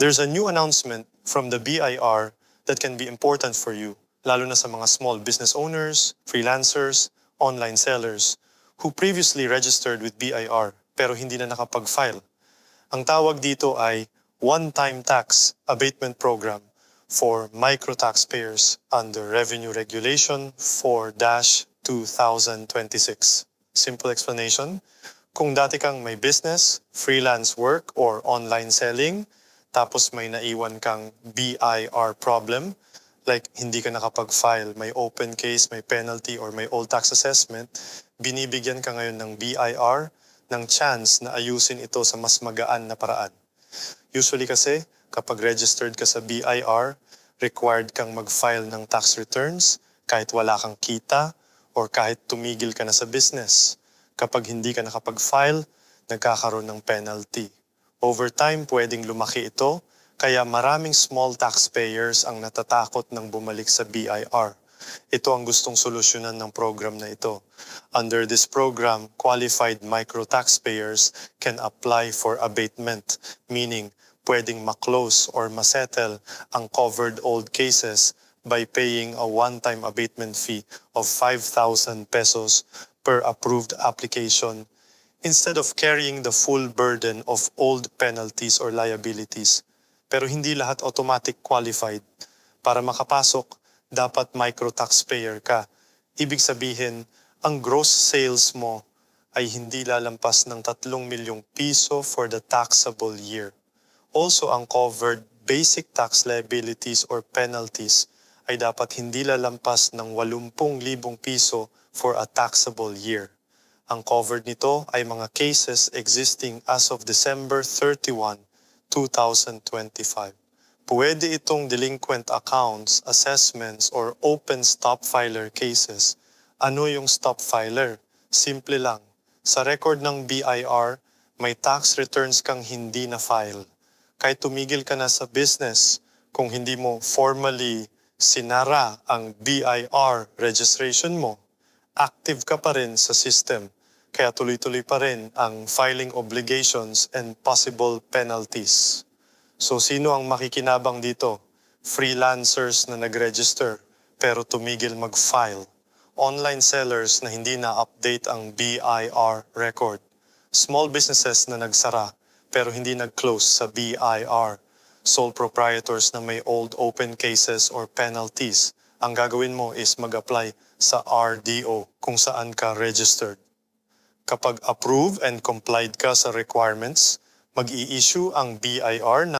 There's a new announcement from the BIR that can be important for you, lalo na sa mga small business owners, freelancers, online sellers, who previously registered with BIR pero hindi na nakapag-file. Ang tawag dito ay One-Time Tax Abatement Program for micro-taxpayers under Revenue Regulation 4-2026. Simple explanation, kung dati kang may business, freelance work, or online selling, tapos may naiwan kang BIR problem, like hindi ka nakapag-file, may open case, may penalty, or may old tax assessment, binibigyan ka ngayon ng BIR ng chance na ayusin ito sa mas magaan na paraan. Usually kasi, kapag registered ka sa BIR, required kang mag-file ng tax returns kahit wala kang kita or kahit tumigil ka na sa business. Kapag hindi ka nakapag-file, nagkakaroon ng penalty. Over time, pwedeng lumaki ito, kaya maraming small taxpayers ang natatakot ng bumalik sa BIR. Ito ang gustong solusyonan ng program na ito. Under this program, qualified micro-taxpayers can apply for abatement, meaning pwedeng ma-close or ma-settle ang covered old cases by paying a one-time abatement fee of 5,000 pesos per approved application instead of carrying the full burden of old penalties or liabilities. Pero hindi lahat automatic qualified. Para makapasok, dapat micro-taxpayer ka. Ibig sabihin, ang gross sales mo ay hindi lalampas ng 3 milyong piso for the taxable year. Also, ang covered basic tax liabilities or penalties ay dapat hindi lalampas ng 80,000 piso for a taxable year. Ang covered nito ay mga cases existing as of December 31, 2025. Pwede itong delinquent accounts, assessments, or open stop filer cases. Ano yung stop filer? Simple lang. Sa record ng BIR, may tax returns kang hindi na-file. Kahit tumigil ka na sa business, kung hindi mo formally sinara ang BIR registration mo, active ka pa rin sa system. Kaya tuloy-tuloy pa rin ang filing obligations and possible penalties. So sino ang makikinabang dito? Freelancers na nag-register pero tumigil mag-file. Online sellers na hindi na-update ang BIR record. Small businesses na nagsara pero hindi nag-close sa BIR. Sole proprietors na may old open cases or penalties. Ang gagawin mo is mag-apply sa RDO kung saan ka registered. Kapag approve and complied ka sa requirements, mag-i-issue ang BIR na